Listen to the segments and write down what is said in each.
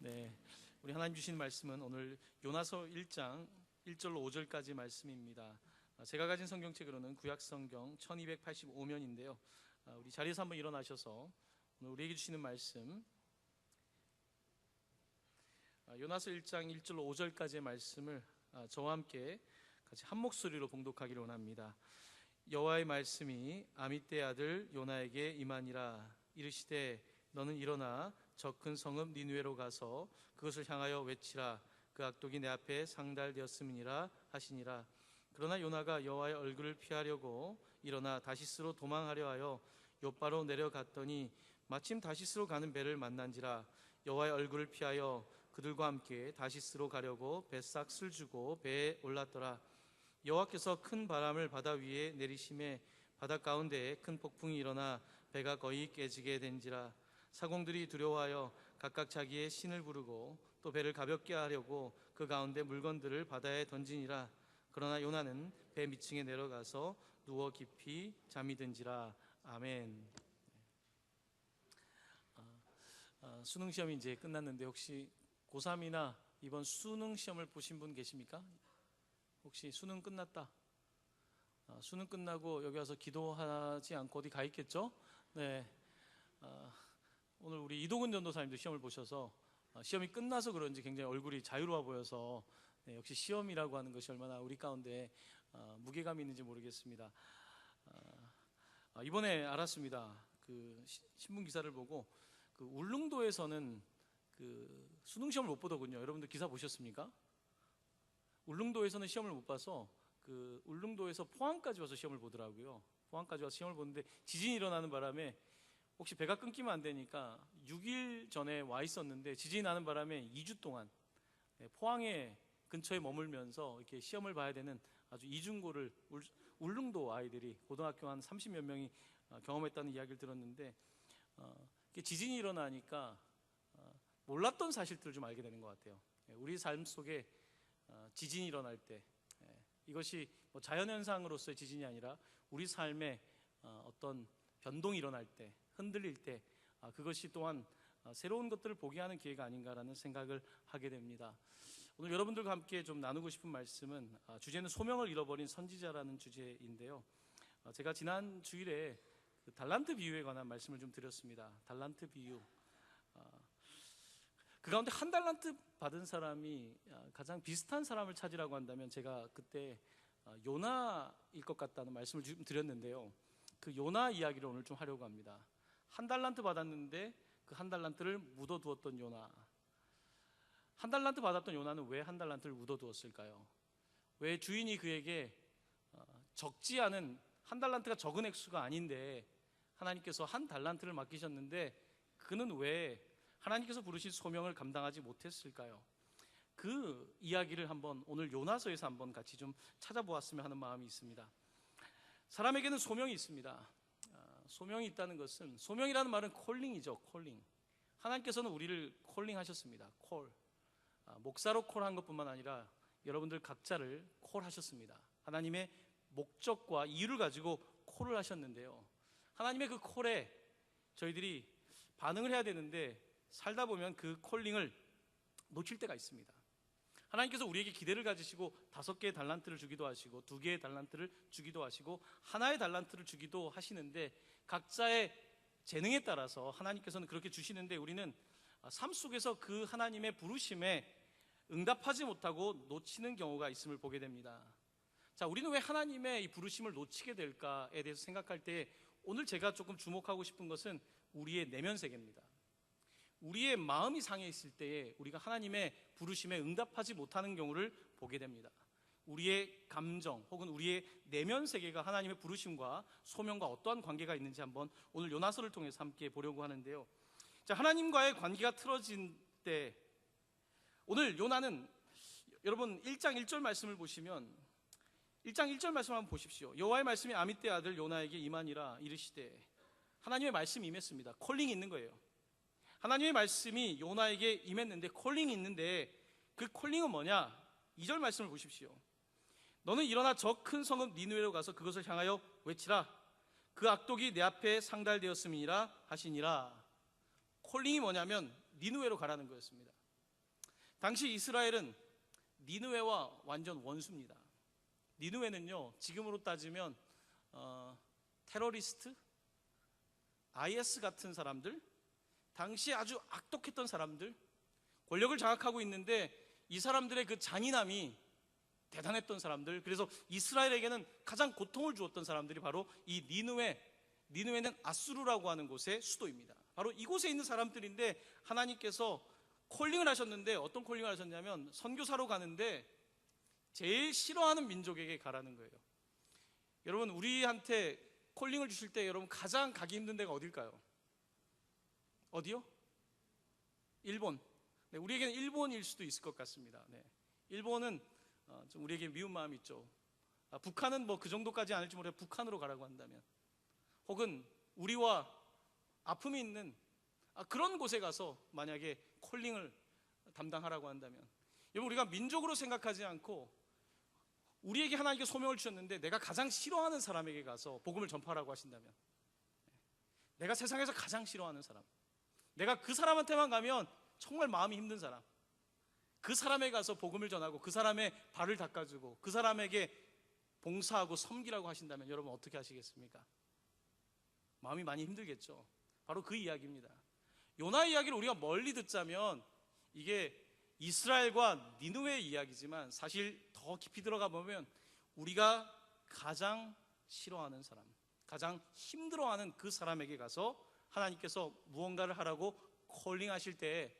네, 우리 하나님 주신 말씀은 오늘 요나서 1장 1절로 5절까지 말씀입니다. 제가 가진 성경책으로는 구약성경 1285면인데요. 우리 자리에서 한번 일어나셔서 오늘 우리에게 주시는 말씀, 요나서 1장 1절로 5절까지의 말씀을 저와 함께 같이 한 목소리로 봉독하기를 원합니다. 여호와의 말씀이 아미떼 아들 요나에게 임하니라. 이르시되 너는 일어나 저 큰 성읍 니느웨로 가서 그것을 향하여 외치라. 그 악독이 내 앞에 상달되었음이니라 하시니라. 그러나 요나가 여호와의 얼굴을 피하려고 일어나 다시스로 도망하려 하여 욥바로 내려갔더니 마침 다시스로 가는 배를 만난지라. 여호와의 얼굴을 피하여 그들과 함께 다시스로 가려고 뱃삭을 주고 배에 올랐더라. 여호와께서 큰 바람을 바다 위에 내리심에 바다 가운데에 큰 폭풍이 일어나 배가 거의 깨지게 된지라. 사공들이 두려워하여 각각 자기의 신을 부르고 또 배를 가볍게 하려고 그 가운데 물건들을 바다에 던지니라. 그러나 요나는 배 밑층에 내려가서 누워 깊이 잠이 든지라. 아멘. 수능 시험이 이제 끝났는데 혹시 고3이나 이번 수능 시험을 보신 분 계십니까? 혹시 수능 끝났다, 수능 끝나고 여기 와서 기도하지 않고 어디 가 있겠죠? 네. 오늘 우리 이동근 전도사님도 시험을 보셔서 시험이 끝나서 그런지 굉장히 얼굴이 자유로워 보여서 역시 시험이라고 하는 것이 얼마나 우리 가운데 무게감이 있는지 모르겠습니다. 이번에 알았습니다. 그 신문 기사를 보고 그 울릉도에서는 그 수능 시험을 못 보더군요. 여러분들 기사 보셨습니까? 울릉도에서는 시험을 못 봐서 그 울릉도에서 포항까지 와서 시험을 보더라고요. 포항까지 와서 시험을 보는데 지진이 일어나는 바람에 혹시 배가 끊기면 안 되니까 6일 전에 와 있었는데 지진이 나는 바람에 2주 동안 포항에 근처에 머물면서 이렇게 시험을 봐야 되는 아주 이중고를 울릉도 아이들이 고등학교 한 30몇 명이 경험했다는 이야기를 들었는데, 지진이 일어나니까 몰랐던 사실들을 좀 알게 되는 것 같아요. 우리 삶 속에 지진이 일어날 때, 이것이 뭐 자연현상으로서의 지진이 아니라 우리 삶에 어떤 변동이 일어날 때, 흔들릴 때, 그것이 또한 새로운 것들을 보게 하는 기회가 아닌가라는 생각을 하게 됩니다. 오늘 여러분들과 함께 좀 나누고 싶은 말씀은 주제는 소명을 잃어버린 선지자라는 주제인데요. 제가 지난 주일에 그 달란트 비유에 관한 말씀을 좀 드렸습니다. 달란트 비유. 그 가운데 한 달란트 받은 사람이 가장 비슷한 사람을 찾으라고 한다면 제가 그때 요나일 것 같다는 말씀을 좀 드렸는데요. 그 요나 이야기를 오늘 좀 하려고 합니다. 한 달란트 받았는데 그 한 달란트를 묻어두었던 요나. 한 달란트 받았던 요나는 왜 한 달란트를 묻어두었을까요? 왜 주인이 그에게 적지 않은, 한 달란트가 적은 액수가 아닌데 하나님께서 한 달란트를 맡기셨는데 그는 왜 하나님께서 부르신 소명을 감당하지 못했을까요? 그 이야기를 한번 오늘 요나서에서 한번 같이 좀 찾아보았으면 하는 마음이 있습니다. 사람에게는 소명이 있습니다. 소명이 있다는 것은, 소명이라는 말은 콜링이죠. 콜링. 하나님께서는 우리를 콜링하셨습니다. 콜. 목사로 콜한 것뿐만 아니라 여러분들 각자를 콜하셨습니다. 하나님의 목적과 이유를 가지고 콜을 하셨는데요, 하나님의 그 콜에 저희들이 반응을 해야 되는데 살다 보면 그 콜링을 놓칠 때가 있습니다. 하나님께서 우리에게 기대를 가지시고 5개의 달란트를 주기도 하시고 2개의 달란트를 주기도 하시고 하나의 달란트를 주기도 하시는데 각자의 재능에 따라서 하나님께서는 그렇게 주시는데 우리는 삶 속에서 그 하나님의 부르심에 응답하지 못하고 놓치는 경우가 있음을 보게 됩니다. 자, 우리는 왜 하나님의 이 부르심을 놓치게 될까에 대해서 생각할 때 오늘 제가 조금 주목하고 싶은 것은 우리의 내면 세계입니다. 우리의 마음이 상해 있을 때에 우리가 하나님의 부르심에 응답하지 못하는 경우를 보게 됩니다. 우리의 감정 혹은 우리의 내면 세계가 하나님의 부르심과 소명과 어떠한 관계가 있는지 한번 오늘 요나서를 통해서 함께 보려고 하는데요. 자, 하나님과의 관계가 틀어진 때, 오늘 요나는 여러분 1장 1절 말씀을 보시면 1장 1절 말씀 한번 보십시오. 여호와의 말씀이 아미떼 아들 요나에게 임하니라. 이르시되, 하나님의 말씀이 임했습니다. 콜링이 있는 거예요. 하나님의 말씀이 요나에게 임했는데 콜링이 있는데 그 콜링은 뭐냐? 2절 말씀을 보십시오. 너는 일어나 저 큰 성읍 니느웨로 가서 그것을 향하여 외치라. 그 악독이 내 앞에 상달되었음이니라 하시니라. 콜링이 뭐냐면 니느웨로 가라는 거였습니다. 당시 이스라엘은 니느웨와 완전 원수입니다. 니느웨는요, 지금으로 따지면 테러리스트, IS 같은 사람들, 당시 아주 악독했던 사람들, 권력을 장악하고 있는데 이 사람들의 그 잔인함이 대단했던 사람들, 그래서 이스라엘에게는 가장 고통을 주었던 사람들이 바로 이 니느웨는 아수르라고 하는 곳의 수도입니다. 바로 이곳에 있는 사람들인데 하나님께서 콜링을 하셨는데, 어떤 콜링을 하셨냐면 선교사로 가는데 제일 싫어하는 민족에게 가라는 거예요. 여러분, 우리한테 콜링을 주실 때 여러분 가장 가기 힘든 데가 어딜까요? 어디요? 일본. 네, 우리에게는 일본일 수도 있을 것 같습니다. 네, 일본은 좀 우리에게 미운 마음이 있죠. 북한은 뭐 그 정도까지 아닐지 모르겠어요. 북한으로 가라고 한다면, 혹은 우리와 아픔이 있는 그런 곳에 가서 만약에 콜링을 담당하라고 한다면, 여러분, 우리가 민족으로 생각하지 않고 우리에게 하나님께 소명을 주셨는데 내가 가장 싫어하는 사람에게 가서 복음을 전파하라고 하신다면, 내가 세상에서 가장 싫어하는 사람, 내가 그 사람한테만 가면 정말 마음이 힘든 사람, 그 사람에게 가서 복음을 전하고 그 사람의 발을 닦아주고 그 사람에게 봉사하고 섬기라고 하신다면 여러분 어떻게 하시겠습니까? 마음이 많이 힘들겠죠. 바로 그 이야기입니다. 요나 이야기를 우리가 멀리 듣자면 이게 이스라엘과 니느웨의 이야기지만 사실 더 깊이 들어가 보면 우리가 가장 싫어하는 사람, 가장 힘들어하는 그 사람에게 가서 하나님께서 무언가를 하라고 콜링하실 때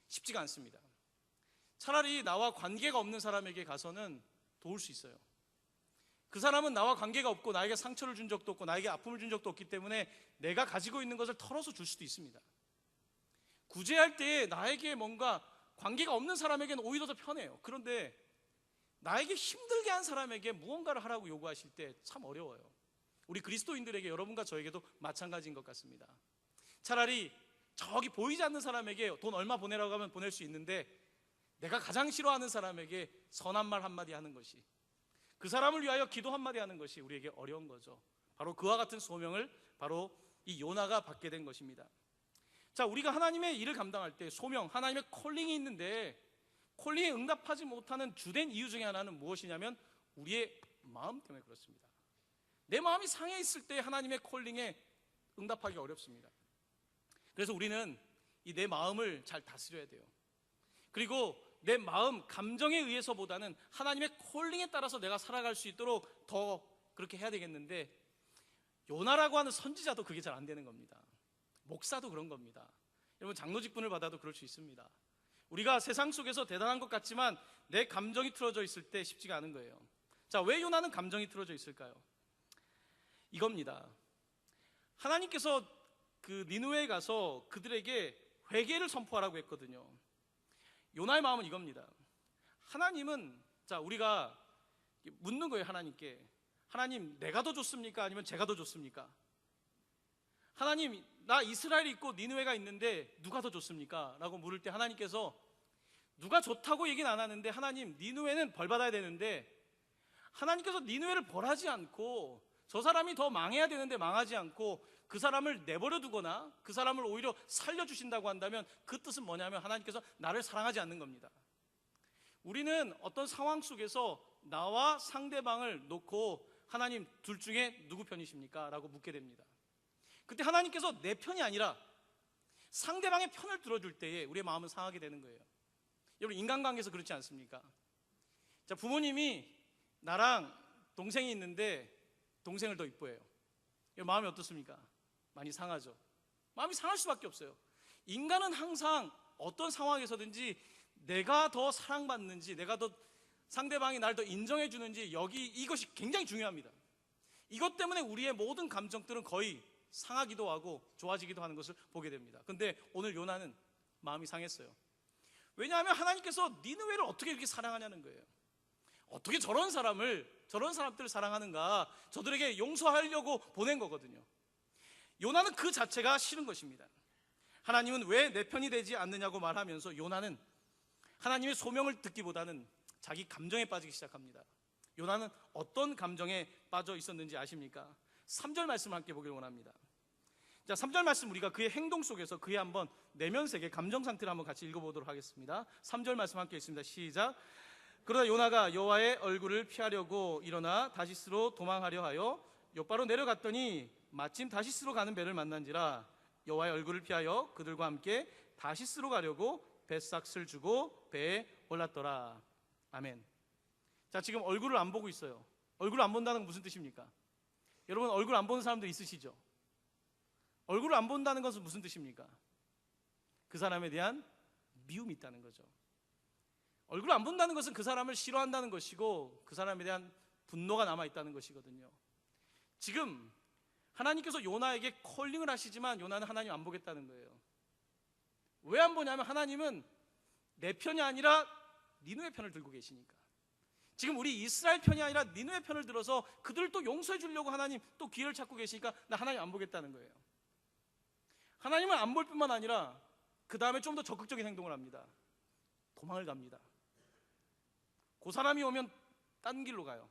쉽지가 않습니다. 차라리 나와 관계가 없는 사람에게 가서는 도울 수 있어요. 그 사람은 나와 관계가 없고 나에게 상처를 준 적도 없고 나에게 아픔을 준 적도 없기 때문에 내가 가지고 있는 것을 털어서 줄 수도 있습니다. 구제할 때 나에게 뭔가 관계가 없는 사람에게는 오히려 더 편해요. 그런데 나에게 힘들게 한 사람에게 무언가를 하라고 요구하실 때 참 어려워요. 우리 그리스도인들에게, 여러분과 저에게도 마찬가지인 것 같습니다. 차라리 저기 보이지 않는 사람에게 돈 얼마 보내라고 하면 보낼 수 있는데 내가 가장 싫어하는 사람에게 선한 말 한마디 하는 것이, 그 사람을 위하여 기도 한마디 하는 것이 우리에게 어려운 거죠. 바로 그와 같은 소명을 바로 이 요나가 받게 된 것입니다. 자, 우리가 하나님의 일을 감당할 때 소명, 하나님의 콜링이 있는데 콜링에 응답하지 못하는 주된 이유 중에 하나는 무엇이냐면 우리의 마음 때문에 그렇습니다. 내 마음이 상해 있을 때 하나님의 콜링에 응답하기 어렵습니다. 그래서 우리는 이 내 마음을 잘 다스려야 돼요. 그리고 내 마음, 감정에 의해서보다는 하나님의 콜링에 따라서 내가 살아갈 수 있도록 더 그렇게 해야 되겠는데, 요나라고 하는 선지자도 그게 잘 안 되는 겁니다. 목사도 그런 겁니다. 여러분, 장로 직분을 받아도 그럴 수 있습니다. 우리가 세상 속에서 대단한 것 같지만 내 감정이 틀어져 있을 때 쉽지가 않은 거예요. 자, 왜 요나는 감정이 틀어져 있을까요? 이겁니다. 하나님께서 그 니느웨에 가서 그들에게 회개를 선포하라고 했거든요. 요나의 마음은 이겁니다. 하나님은, 자, 우리가 묻는 거예요. 하나님께, 하나님, 내가 더 좋습니까? 아니면 제가 더 좋습니까? 하나님, 나 이스라엘이 있고 니느웨가 있는데 누가 더 좋습니까? 라고 물을 때 하나님께서 누가 좋다고 얘기는 안 하는데, 하나님, 니느웨는 벌 받아야 되는데 하나님께서 니느웨를 벌하지 않고 저 사람이 더 망해야 되는데 망하지 않고 그 사람을 내버려 두거나 그 사람을 오히려 살려주신다고 한다면 그 뜻은 뭐냐면 하나님께서 나를 사랑하지 않는 겁니다. 우리는 어떤 상황 속에서 나와 상대방을 놓고 하나님, 둘 중에 누구 편이십니까? 라고 묻게 됩니다. 그때 하나님께서 내 편이 아니라 상대방의 편을 들어줄 때에 우리의 마음은 상하게 되는 거예요. 여러분, 인간관계에서 그렇지 않습니까? 자, 부모님이 나랑 동생이 있는데 동생을 더 이뻐해요. 마음이 어떻습니까? 많이 상하죠. 마음이 상할 수밖에 없어요. 인간은 항상 어떤 상황에서든지 내가 더 사랑받는지, 내가 더 상대방이 나를 더 인정해 주는지, 이것이 굉장히 중요합니다. 이것 때문에 우리의 모든 감정들은 거의 상하기도 하고 좋아지기도 하는 것을 보게 됩니다. 근데 오늘 요나는 마음이 상했어요. 왜냐하면 하나님께서 니느웨를 어떻게 이렇게 사랑하냐는 거예요. 어떻게 저런 사람들을 사랑하는가, 저들에게 용서하려고 보낸 거거든요. 요나는 그 자체가 싫은 것입니다. 하나님은 왜 내 편이 되지 않느냐고 말하면서 요나는 하나님의 소명을 듣기보다는 자기 감정에 빠지기 시작합니다. 요나는 어떤 감정에 빠져 있었는지 아십니까? 3절 말씀을 함께 보기를 원합니다. 자, 3절 말씀 우리가 그의 행동 속에서 그의 한번 내면 세계, 감정 상태를 한번 같이 읽어보도록 하겠습니다. 3절 말씀 함께 읽습니다. 시작. 그러다 요나가 여호와의 얼굴을 피하려고 일어나 다시스로 도망하려 하여 욥바로 내려갔더니 마침 다시스로 가는 배를 만난지라 여호와의 얼굴을 피하여 그들과 함께 다시스로 가려고 뱃삭을 주고 배에 올랐더라. 아멘. 자, 지금 얼굴을 안 보고 있어요. 얼굴을 안 본다는 건 무슨 뜻입니까? 여러분, 얼굴 안 보는 사람들 있으시죠? 얼굴을 안 본다는 것은 무슨 뜻입니까? 그 사람에 대한 미움이 있다는 거죠. 얼굴을 안 본다는 것은 그 사람을 싫어한다는 것이고 그 사람에 대한 분노가 남아있다는 것이거든요. 지금 하나님께서 요나에게 콜링을 하시지만 요나는 하나님 안 보겠다는 거예요. 왜 안 보냐면 하나님은 내 편이 아니라 니느웨 편을 들고 계시니까. 지금 우리 이스라엘 편이 아니라 니느웨 편을 들어서 그들을 또 용서해 주려고 하나님 또 기회를 찾고 계시니까 나 하나님 안 보겠다는 거예요. 하나님을 안 볼 뿐만 아니라 그 다음에 좀 더 적극적인 행동을 합니다. 도망을 갑니다. 그 사람이 오면 딴 길로 가요.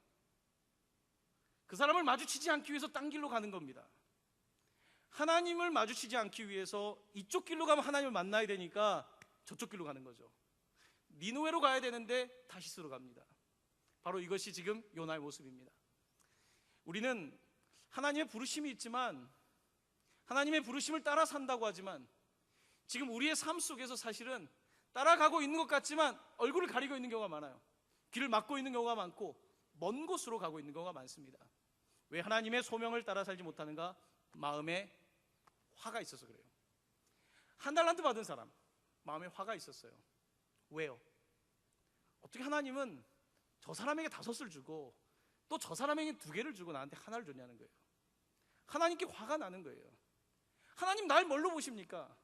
그 사람을 마주치지 않기 위해서 딴 길로 가는 겁니다. 하나님을 마주치지 않기 위해서 이쪽 길로 가면 하나님을 만나야 되니까 저쪽 길로 가는 거죠. 니느웨로 가야 되는데 다시스로 갑니다. 바로 이것이 지금 요나의 모습입니다. 우리는 하나님의 부르심이 있지만 하나님의 부르심을 따라 산다고 하지만 지금 우리의 삶 속에서 사실은 따라가고 있는 것 같지만 얼굴을 가리고 있는 경우가 많아요. 길을 막고 있는 경우가 많고 먼 곳으로 가고 있는 경우가 많습니다. 왜 하나님의 소명을 따라 살지 못하는가? 마음에 화가 있어서 그래요. 한 달란트 받은 사람 마음에 화가 있었어요. 왜요? 어떻게 하나님은 저 사람에게 5을 주고 또 저 사람에게 2개를 주고 나한테 하나를 줬냐는 거예요. 하나님께 화가 나는 거예요. 하나님 날 뭘로 보십니까?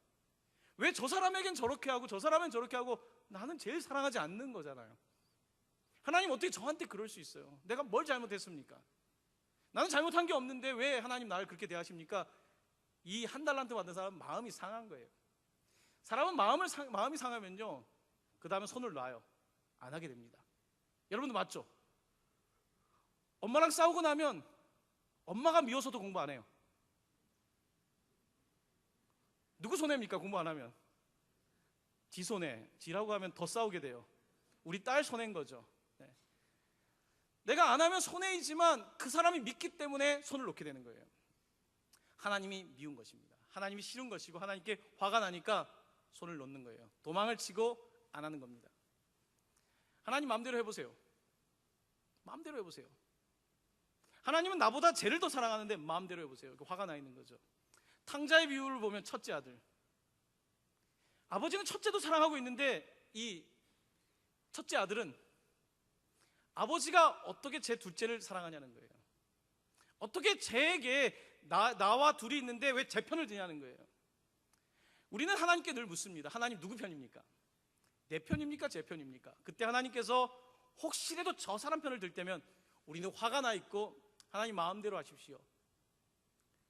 왜 저 사람에겐 저렇게 하고 저 사람은 저렇게 하고 나는 제일 사랑하지 않는 거잖아요. 하나님 어떻게 저한테 그럴 수 있어요? 내가 뭘 잘못했습니까? 나는 잘못한 게 없는데 왜 하나님 나를 그렇게 대하십니까? 이 한 달란트 받은 사람은 마음이 상한 거예요. 사람은 마음이 상하면요 그 다음에 손을 놔요. 안 하게 됩니다. 여러분도 맞죠? 엄마랑 싸우고 나면 엄마가 미워서도 공부 안 해요. 누구 손해입니까? 공부 안 하면 지 손해. 지라고 하면 더 싸우게 돼요. 우리 딸 손해인 거죠. 네. 내가 안 하면 손해이지만 그 사람이 믿기 때문에 손을 놓게 되는 거예요. 하나님이 미운 것입니다. 하나님이 싫은 것이고 하나님께 화가 나니까 손을 놓는 거예요. 도망을 치고 안 하는 겁니다. 하나님 마음대로 해보세요. 마음대로 해보세요. 하나님은 나보다 쟤를 더 사랑하는데 마음대로 해보세요. 화가 나 있는 거죠. 탕자의 비유를 보면 첫째 아들, 아버지는 첫째도 사랑하고 있는데 이 첫째 아들은 아버지가 어떻게 제 둘째를 사랑하냐는 거예요. 어떻게 쟤에게 나와 둘이 있는데 왜 제 편을 드냐는 거예요. 우리는 하나님께 늘 묻습니다. 하나님 누구 편입니까? 내 편입니까? 제 편입니까? 그때 하나님께서 혹시라도 저 사람 편을 들 때면 우리는 화가 나 있고 하나님 마음대로 하십시오.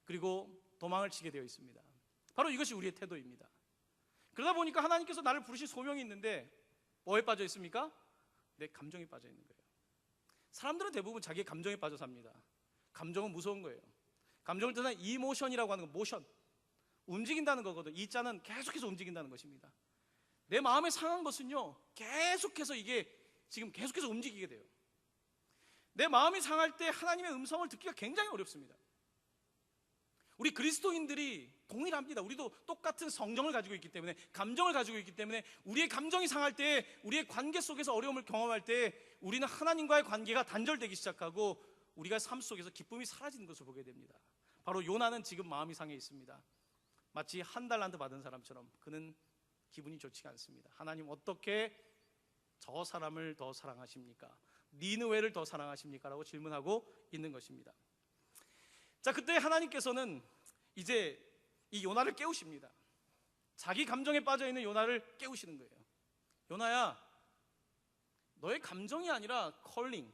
그리고 도망을 치게 되어 있습니다. 바로 이것이 우리의 태도입니다. 그러다 보니까 하나님께서 나를 부르신 소명이 있는데 뭐에 빠져 있습니까? 내 감정에 빠져 있는 거예요. 사람들은 대부분 자기의 감정에 빠져 삽니다. 감정은 무서운 거예요. 감정을 뜻하는 이모션이라고 하는 건 모션, 움직인다는 거거든요. 이 자는 계속해서 움직인다는 것입니다. 내 마음에 상한 것은요 계속해서 이게 지금 계속해서 움직이게 돼요. 내 마음이 상할 때 하나님의 음성을 듣기가 굉장히 어렵습니다. 우리 그리스도인들이 동일합니다. 우리도 똑같은 성정을 가지고 있기 때문에, 감정을 가지고 있기 때문에 우리의 감정이 상할 때, 우리의 관계 속에서 어려움을 경험할 때 우리는 하나님과의 관계가 단절되기 시작하고 우리가 삶 속에서 기쁨이 사라지는 것을 보게 됩니다. 바로 요나는 지금 마음이 상해 있습니다. 마치 한 달란트 받은 사람처럼 그는 기분이 좋지가 않습니다. 하나님 어떻게 저 사람을 더 사랑하십니까? 니느웨를 더 사랑하십니까? 라고 질문하고 있는 것입니다. 자, 그때 하나님께서는 이제 이 요나를 깨우십니다. 자기 감정에 빠져있는 요나를 깨우시는 거예요. 요나야, 너의 감정이 아니라 컬링,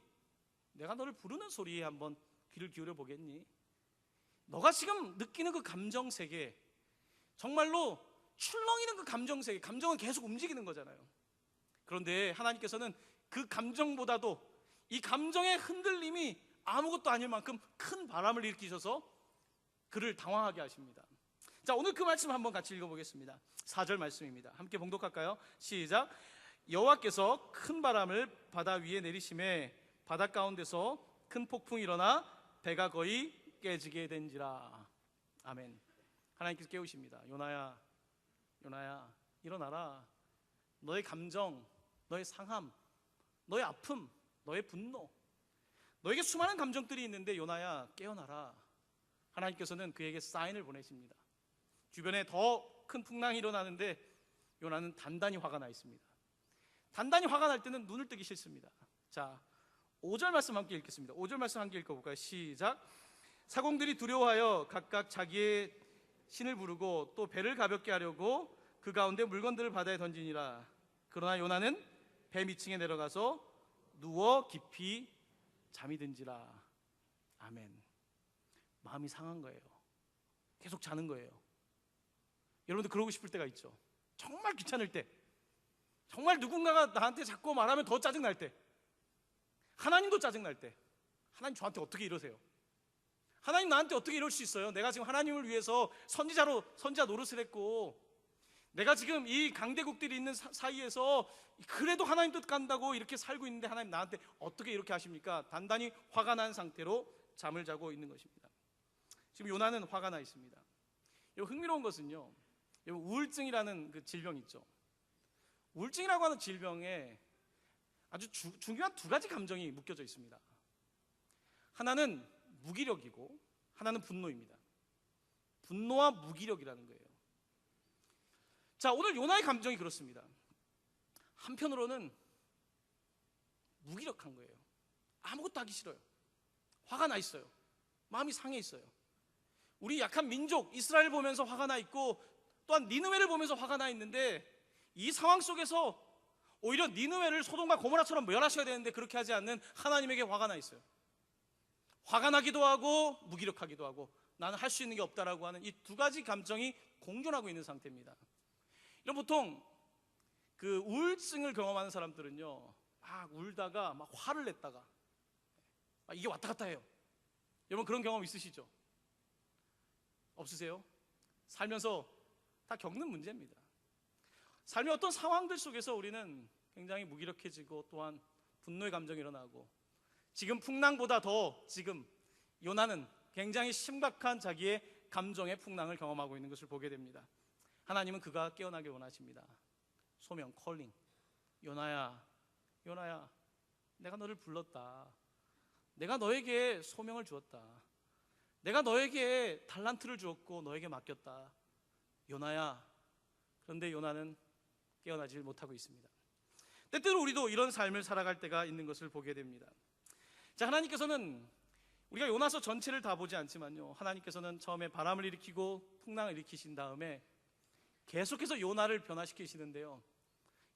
내가 너를 부르는 소리에 한번 귀를 기울여 보겠니? 너가 지금 느끼는 그 감정세계, 정말로 출렁이는 그 감정세계, 감정은 계속 움직이는 거잖아요. 그런데 하나님께서는 그 감정보다도 이 감정의 흔들림이 아무것도 아닐 만큼 큰 바람을 일으키셔서 그를 당황하게 하십니다. 자, 오늘 그 말씀 한번 같이 읽어보겠습니다. 4절 말씀입니다. 함께 봉독할까요? 시작. 여호와께서 큰 바람을 바다 위에 내리심에 바다 가운데서 큰 폭풍이 일어나 배가 거의 깨지게 된지라. 아멘. 하나님께서 깨우십니다. 요나야, 요나야, 일어나라. 너의 감정, 너의 상함, 너의 아픔, 너의 분노, 너에게 수많은 감정들이 있는데 요나야, 깨어나라. 하나님께서는 그에게 사인을 보내십니다. 주변에 더 큰 풍랑이 일어나는데 요나는 단단히 화가 나 있습니다. 단단히 화가 날 때는 눈을 뜨기 싫습니다. 자, 5절 말씀 함께 읽겠습니다. 5절 말씀 함께 읽어볼까요? 시작. 사공들이 두려워하여 각각 자기의 신을 부르고 또 배를 가볍게 하려고 그 가운데 물건들을 바다에 던지니라. 그러나 요나는 배 밑층에 내려가서 누워 깊이 잠이 든지라. 아멘. 마음이 상한 거예요. 계속 자는 거예요. 여러분들 그러고 싶을 때가 있죠. 정말 귀찮을 때, 정말 누군가가 나한테 자꾸 말하면 더 짜증날 때, 하나님도 짜증날 때, 하나님 저한테 어떻게 이러세요? 하나님 나한테 어떻게 이럴 수 있어요? 내가 지금 하나님을 위해서 선지자 노릇을 했고, 내가 지금 이 강대국들이 있는 사이에서 그래도 하나님 뜻 간다고 이렇게 살고 있는데 하나님 나한테 어떻게 이렇게 하십니까? 단단히 화가 난 상태로 잠을 자고 있는 것입니다. 지금 요나는 화가 나 있습니다. 흥미로운 것은요, 우울증이라는 그 질병 있죠. 우울증이라고 하는 질병에 아주 중요한 두 가지 감정이 묶여져 있습니다. 하나는 무기력이고 하나는 분노입니다. 분노와 무기력이라는 거예요. 자, 오늘 요나의 감정이 그렇습니다. 한편으로는 무기력한 거예요. 아무것도 하기 싫어요. 화가 나 있어요. 마음이 상해 있어요. 우리 약한 민족 이스라엘 보면서 화가 나 있고 또한 니느웨를 보면서 화가 나 있는데, 이 상황 속에서 오히려 니느웨를 소돔과 고모라처럼 멸하셔야 되는데 그렇게 하지 않는 하나님에게 화가 나 있어요. 화가 나기도 하고 무기력하기도 하고 나는 할 수 있는 게 없다라고 하는 이 두 가지 감정이 공존하고 있는 상태입니다. 이런 보통 그 우울증을 경험하는 사람들은요, 막 울다가 막 화를 냈다가 이게 왔다 갔다 해요. 여러분 그런 경험 있으시죠? 없으세요? 살면서 다 겪는 문제입니다. 삶의 어떤 상황들 속에서 우리는 굉장히 무기력해지고 또한 분노의 감정이 일어나고, 지금 풍랑보다 더 지금 요나는 굉장히 심각한 자기의 감정의 풍랑을 경험하고 있는 것을 보게 됩니다. 하나님은 그가 깨어나길 원하십니다. 소명, 콜링. 요나야, 요나야, 내가 너를 불렀다. 내가 너에게 소명을 주었다. 내가 너에게 달란트를 주었고 너에게 맡겼다. 요나야. 그런데 요나는 깨어나지 못하고 있습니다. 때때로 우리도 이런 삶을 살아갈 때가 있는 것을 보게 됩니다. 자, 하나님께서는 우리가 요나서 전체를 다 보지 않지만요, 하나님께서는 처음에 바람을 일으키고 풍랑을 일으키신 다음에 계속해서 요나를 변화시키시는데요,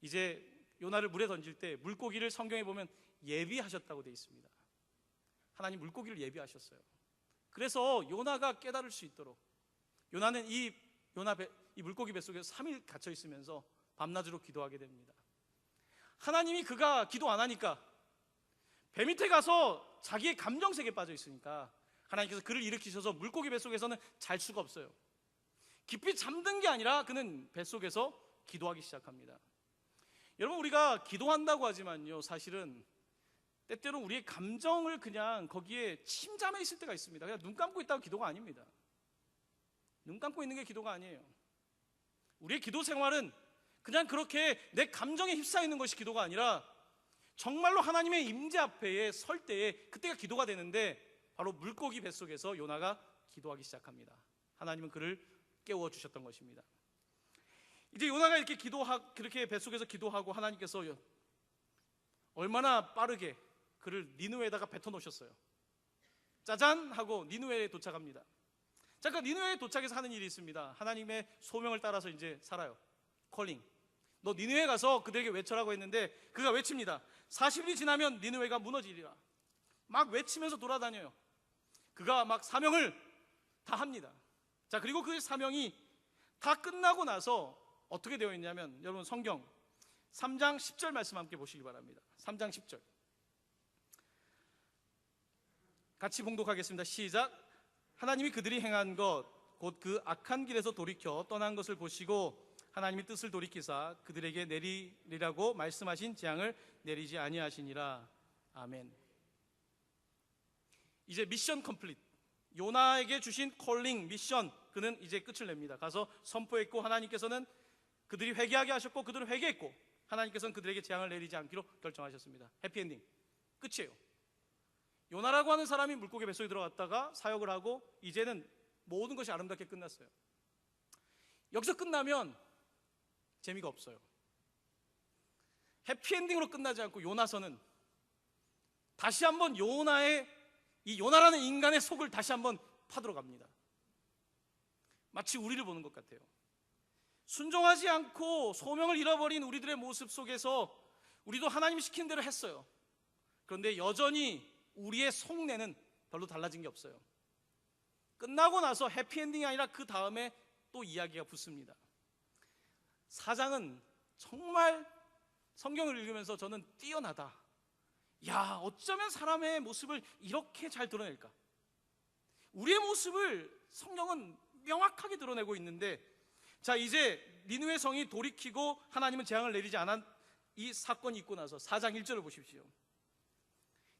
이제 요나를 물에 던질 때 물고기를 성경에 보면 예비하셨다고 되어 있습니다. 하나님 물고기를 예비하셨어요. 그래서 요나가 깨달을 수 있도록, 요나는 이 물고기 뱃속에서 3일 갇혀 있으면서 밤낮으로 기도하게 됩니다. 하나님이 그가 기도 안 하니까, 배 밑에 가서 자기의 감정색에 빠져 있으니까 하나님께서 그를 일으키셔서 물고기 뱃속에서는 잘 수가 없어요. 깊이 잠든 게 아니라 그는 뱃속에서 기도하기 시작합니다. 여러분, 우리가 기도한다고 하지만요, 사실은 때때로 우리의 감정을 그냥 거기에 침잠해 있을 때가 있습니다. 그냥 눈 감고 있다고 기도가 아닙니다. 눈 감고 있는 게 기도가 아니에요. 우리의 기도 생활은 그냥 그렇게 내 감정에 휩싸여 있는 것이 기도가 아니라 정말로 하나님의 임재 앞에 설 때에 그때가 기도가 되는데, 바로 물고기 뱃속에서 요나가 기도하기 시작합니다. 하나님은 그를 깨워 주셨던 것입니다. 이제 요나가 이렇게 그렇게 뱃속에서 기도하고 하나님께서 얼마나 빠르게 그를 니느웨에다가 뱉어 놓으셨어요. 짜잔 하고 니느웨에 도착합니다. 자, 그 니느웨에 도착해서 하는 일이 있습니다. 하나님의 소명을 따라서 이제 살아요. 콜링. 너 니느웨에 가서 그들에게 외쳐라고 했는데 그가 외칩니다. 40일이 지나면 니느웨가 무너지리라. 막 외치면서 돌아다녀요. 그가 막 사명을 다 합니다. 자, 그리고 그 사명이 다 끝나고 나서 어떻게 되어 있냐면, 여러분 성경 3장 10절 말씀 함께 보시기 바랍니다. 3장 10절 같이 봉독하겠습니다. 시작. 하나님이 그들이 행한 것 곧 그 악한 길에서 돌이켜 떠난 것을 보시고 하나님의 뜻을 돌이키사 그들에게 내리리라고 말씀하신 재앙을 내리지 아니하시니라. 아멘. 이제 미션 컴플릿. 요나에게 주신 콜링 미션, 그는 이제 끝을 냅니다. 가서 선포했고 하나님께서는 그들이 회개하게 하셨고 그들은 회개했고 하나님께서는 그들에게 재앙을 내리지 않기로 결정하셨습니다. 해피엔딩. 끝이에요. 요나라고 하는 사람이 물고기 뱃속에 들어갔다가 사역을 하고 이제는 모든 것이 아름답게 끝났어요. 여기서 끝나면 재미가 없어요. 해피엔딩으로 끝나지 않고 요나서는 다시 한번 이 요나라는 인간의 속을 다시 한번 파들어 갑니다. 마치 우리를 보는 것 같아요. 순종하지 않고 소명을 잃어버린 우리들의 모습 속에서 우리도 하나님이 시킨 대로 했어요. 그런데 여전히 우리의 속내는 별로 달라진 게 없어요. 끝나고 나서 해피엔딩이 아니라 그 다음에 또 이야기가 붙습니다. 4장은 정말 성경을 읽으면서 저는 뛰어나다. 야, 어쩌면 사람의 모습을 이렇게 잘 드러낼까? 우리의 모습을 성경은 명확하게 드러내고 있는데, 자, 이제 니느웨 성이 돌이키고 하나님은 재앙을 내리지 않은 이 사건이 있고 나서 4장 1절을 보십시오.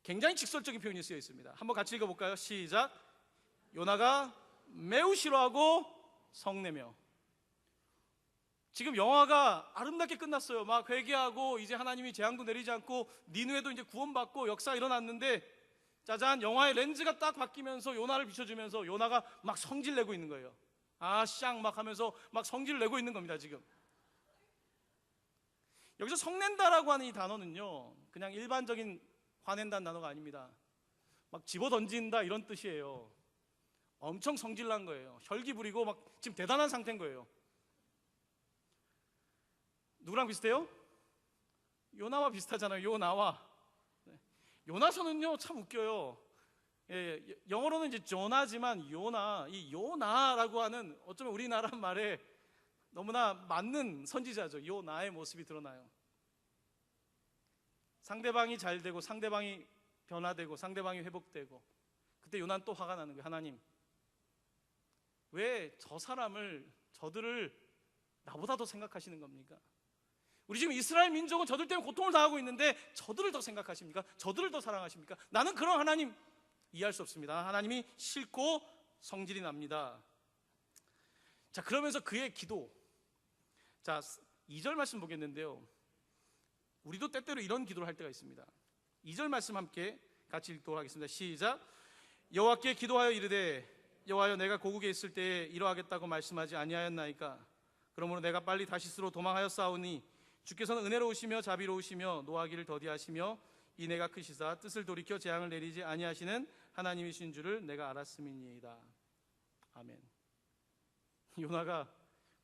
굉장히 직설적인 표현이 쓰여 있습니다. 한번 같이 읽어볼까요? 시작. 요나가 매우 싫어하고 성내며. 지금 영화가 아름답게 끝났어요. 막 회개하고 이제 하나님이 재앙도 내리지 않고 니느웨도 이제 구원받고 역사가 일어났는데, 짜잔, 영화의 렌즈가 딱 바뀌면서 요나를 비춰주면서 요나가 막 성질내고 있는 거예요. 쌍 막 하면서 막 성질을 내고 있는 겁니다. 지금 여기서 성낸다라고 하는 이 단어는요, 그냥 일반적인 화낸다는 단어가 아닙니다. 막 집어던진다 이런 뜻이에요. 엄청 성질난 거예요. 혈기 부리고 막 지금 대단한 상태인 거예요. 누구랑 비슷해요? 요나와 비슷하잖아요. 요나와. 요나서는요 참 웃겨요. 영어로는 이제 조나지만 요나, 이 요나라고 하는 어쩌면 우리나라 말에 너무나 맞는 선지자죠. 요나의 모습이 드러나요. 상대방이 잘 되고 상대방이 변화되고 상대방이 회복되고, 그때 요나는 또 화가 나는 거예요. 하나님, 왜 저들을 나보다 더 생각하시는 겁니까? 우리 지금 이스라엘 민족은 저들 때문에 고통을 당하고 있는데 저들을 더 생각하십니까? 저들을 더 사랑하십니까? 나는 그런 하나님 이해할 수 없습니다. 하나님이 싫고 성질이 납니다. 자, 그러면서 그의 기도. 자, 2절 말씀 보겠는데요, 우리도 때때로 이런 기도를 할 때가 있습니다. 2절 말씀 함께 같이 읽도록 하겠습니다. 시작. 여호와께 기도하여 이르되 여호와여, 내가 고국에 있을 때에 이러하겠다고 말씀하지 아니하였나이까? 그러므로 내가 빨리 다시스로 도망하여 싸우니 주께서는 은혜로우시며 자비로우시며 노하기를 더디하시며 이 내가 크시사 뜻을 돌이켜 재앙을 내리지 아니하시는 하나님이신 줄을 내가 알았음이니이다. 아멘. 요나가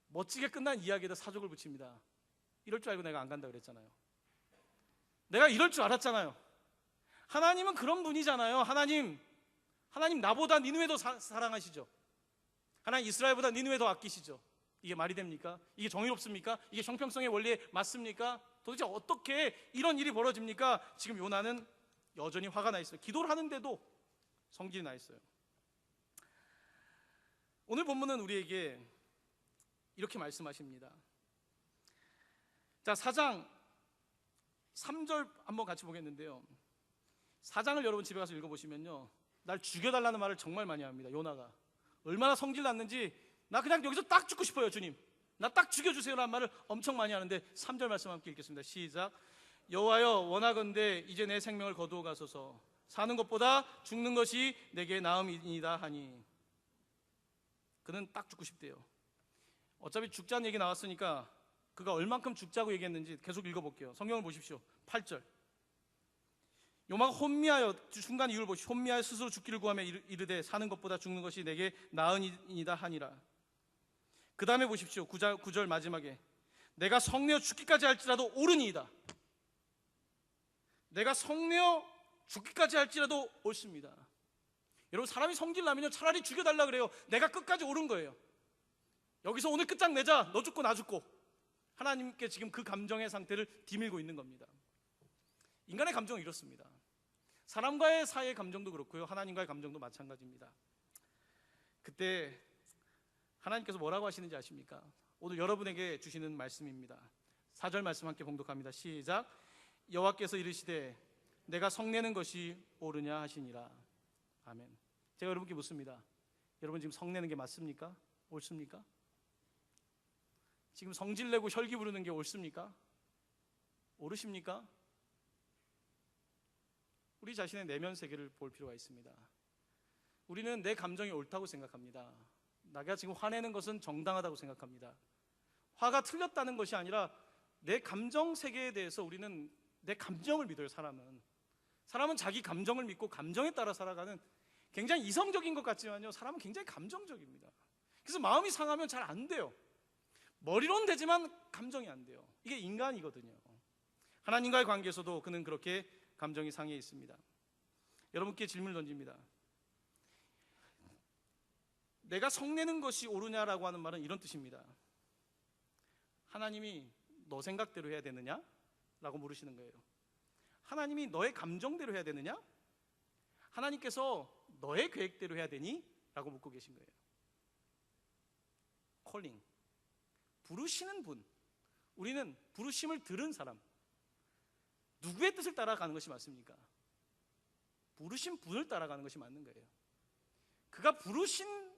멋지게 끝난 이야기에다 사족을 붙입니다. 이럴 줄 알고 내가 안 간다 그랬잖아요. 내가 이럴 줄 알았잖아요. 하나님은 그런 분이잖아요. 하나님 나보다 니느웨도 사랑하시죠. 하나님 이스라엘보다 니느웨 더 아끼시죠. 이게 말이 됩니까? 이게 정의롭습니까? 이게 형평성의 원리에 맞습니까? 도대체 어떻게 이런 일이 벌어집니까? 지금 요나는 여전히 화가 나 있어요. 기도를 하는데도 성질이 나 있어요. 오늘 본문은 우리에게 이렇게 말씀하십니다. 자, 4장 3절 한번 같이 보겠는데요, 4장을 여러분 집에 가서 읽어보시면요, 날 죽여달라는 말을 정말 많이 합니다. 요나가 얼마나 성질 났는지, 나 그냥 여기서 딱 죽고 싶어요. 주님, 나 딱 죽여주세요라는 말을 엄청 많이 하는데 3절 말씀 함께 읽겠습니다. 시작. 여호와여, 원하건대 이제 내 생명을 거두어 가소서. 사는 것보다 죽는 것이 내게 나음이니이다 하니. 그는 딱 죽고 싶대요. 어차피 죽자는 얘기 나왔으니까 그가 얼만큼 죽자고 얘기했는지 계속 읽어볼게요. 성경을 보십시오. 8절. 요나가 혼미하여, 중간 이유를 보시오. 혼미하여 스스로 죽기를 구하며 이르되 사는 것보다 죽는 것이 내게 나으니이다 하니라. 그 다음에 보십시오. 9절 마지막에 내가 성내어 죽기까지 할지라도 옳으니이다. 내가 성내어 죽기까지 할지라도 옳습니다. 여러분, 사람이 성질 나면요 차라리 죽여달라 그래요. 내가 끝까지 옳은 거예요. 여기서 오늘 끝장내자. 너 죽고 나 죽고. 하나님께 지금 그 감정의 상태를 디밀고 있는 겁니다. 인간의 감정은 이렇습니다. 사람과의 사이의 감정도 그렇고요, 하나님과의 감정도 마찬가지입니다. 그때 하나님께서 뭐라고 하시는지 아십니까? 오늘 여러분에게 주시는 말씀입니다. 4절 말씀 함께 봉독합니다. 시작. 여호와께서 이르시되 내가 성내는 것이 옳으냐 하시니라. 아멘. 제가 여러분께 묻습니다. 여러분 지금 성내는 게 맞습니까? 옳습니까? 지금 성질내고 혈기 부르는 게 옳습니까? 옳으십니까? 우리 자신의 내면 세계를 볼 필요가 있습니다. 우리는 내 감정이 옳다고 생각합니다. 내가 지금 화내는 것은 정당하다고 생각합니다. 화가 틀렸다는 것이 아니라 내 감정 세계에 대해서 우리는 내 감정을 믿어요. 사람은 자기 감정을 믿고 감정에 따라 살아가는, 굉장히 이성적인 것 같지만요, 사람은 굉장히 감정적입니다. 그래서 마음이 상하면 잘 안 돼요. 머리로는 되지만 감정이 안 돼요. 이게 인간이거든요. 하나님과의 관계에서도 그는 그렇게 감정이 상해 있습니다. 여러분께 질문을 던집니다. 내가 성내는 것이 옳으냐라고 하는 말은 이런 뜻입니다. 하나님이 너 생각대로 해야 되느냐? 라고 물으시는 거예요. 하나님이 너의 감정대로 해야 되느냐? 하나님께서 너의 계획대로 해야 되니? 라고 묻고 계신 거예요. 콜링, 부르시는 분, 우리는 부르심을 들은 사람, 누구의 뜻을 따라가는 것이 맞습니까? 부르신 분을 따라가는 것이 맞는 거예요. 그가 부르신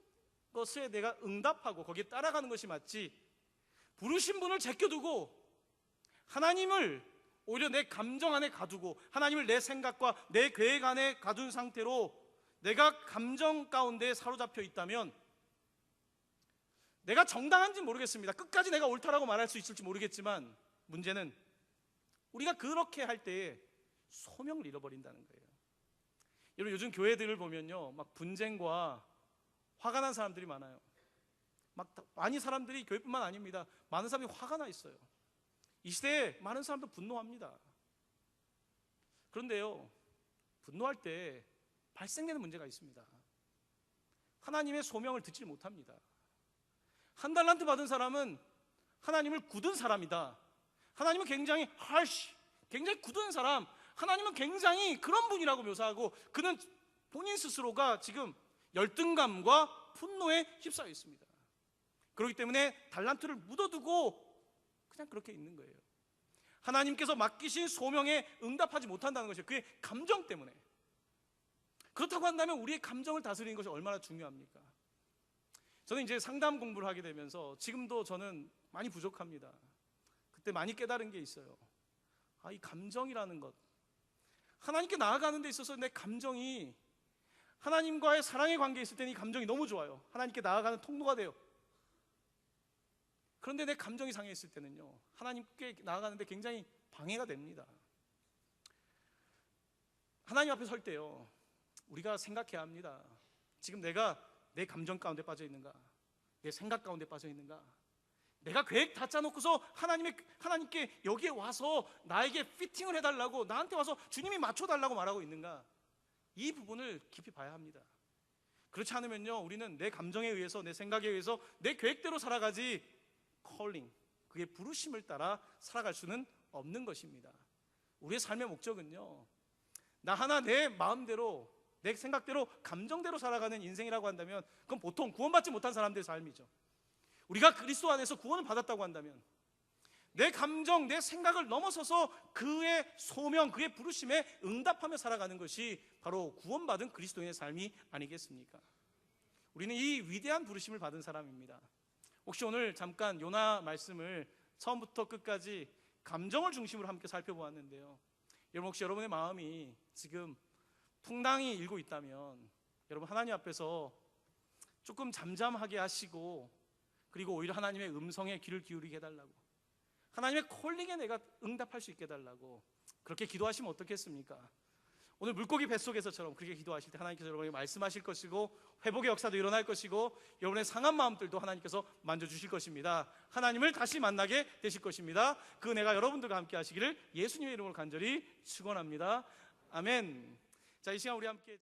것에 내가 응답하고 거기에 따라가는 것이 맞지, 부르신 분을 제껴두고 하나님을 오히려 내 감정 안에 가두고 하나님을 내 생각과 내 계획 안에 가둔 상태로 내가 감정 가운데 사로잡혀 있다면, 내가 정당한지 모르겠습니다. 끝까지 내가 옳다라고 말할 수 있을지 모르겠지만, 문제는 우리가 그렇게 할 때에 소명을 잃어버린다는 거예요. 여러분, 요즘 교회들을 보면요, 막 분쟁과 화가 난 사람들이 많아요. 많이 사람들이, 교회뿐만 아닙니다, 많은 사람들이 화가 나 있어요. 이 시대에 많은 사람도 분노합니다. 그런데요, 분노할 때 발생되는 문제가 있습니다. 하나님의 소명을 듣지 못합니다. 한 달란트 받은 사람은 하나님을 굳은 사람이다. 하나님은 굉장히 굉장히 굳은 사람, 하나님은 굉장히 그런 분이라고 묘사하고, 그는 본인 스스로가 지금 열등감과 분노에 휩싸여 있습니다. 그렇기 때문에 달란트를 묻어두고 그냥 그렇게 있는 거예요. 하나님께서 맡기신 소명에 응답하지 못한다는 것이에요. 그의 감정 때문에. 그렇다고 한다면 우리의 감정을 다스리는 것이 얼마나 중요합니까? 저는 이제 상담 공부를 하게 되면서 지금도 저는 많이 부족합니다. 그때 많이 깨달은 게 있어요. 이 감정이라는 것, 하나님께 나아가는 데 있어서 내 감정이, 하나님과의 사랑의 관계에 있을 때는 이 감정이 너무 좋아요. 하나님께 나아가는 통로가 돼요. 그런데 내 감정이 상해 있을 때는요, 하나님께 나아가는데 굉장히 방해가 됩니다. 하나님 앞에 설 때요, 우리가 생각해야 합니다. 지금 내가 내 감정 가운데 빠져 있는가? 내 생각 가운데 빠져 있는가? 내가 계획 다 짜놓고서 하나님께 여기에 와서 나에게 피팅을 해달라고, 나한테 와서 주님이 맞춰달라고 말하고 있는가? 이 부분을 깊이 봐야 합니다. 그렇지 않으면요, 우리는 내 감정에 의해서, 내 생각에 의해서 내 계획대로 살아가지, 컬링, 그의 부르심을 따라 살아갈 수는 없는 것입니다. 우리의 삶의 목적은요, 나 하나 내 마음대로, 내 생각대로, 감정대로 살아가는 인생이라고 한다면, 그건 보통 구원받지 못한 사람들의 삶이죠. 우리가 그리스도 안에서 구원을 받았다고 한다면 내 감정, 내 생각을 넘어서서 그의 소명, 그의 부르심에 응답하며 살아가는 것이 바로 구원받은 그리스도인의 삶이 아니겠습니까? 우리는 이 위대한 부르심을 받은 사람입니다. 혹시 오늘 잠깐 요나 말씀을 처음부터 끝까지 감정을 중심으로 함께 살펴보았는데요, 여러분, 혹시 여러분의 마음이 지금 풍랑이 일고 있다면 여러분, 하나님 앞에서 조금 잠잠하게 하시고, 그리고 오히려 하나님의 음성에 귀를 기울이게 해달라고, 하나님의 콜링에 내가 응답할 수 있게 해달라고 그렇게 기도하시면 어떻겠습니까? 오늘 물고기 뱃속에서처럼 그렇게 기도하실 때 하나님께서 여러분에게 말씀하실 것이고, 회복의 역사도 일어날 것이고, 여러분의 상한 마음들도 하나님께서 만져주실 것입니다. 하나님을 다시 만나게 되실 것입니다. 그 은혜가 여러분들과 함께 하시기를 예수님의 이름으로 간절히 축원합니다. 아멘. 자, 이 시간 우리 함께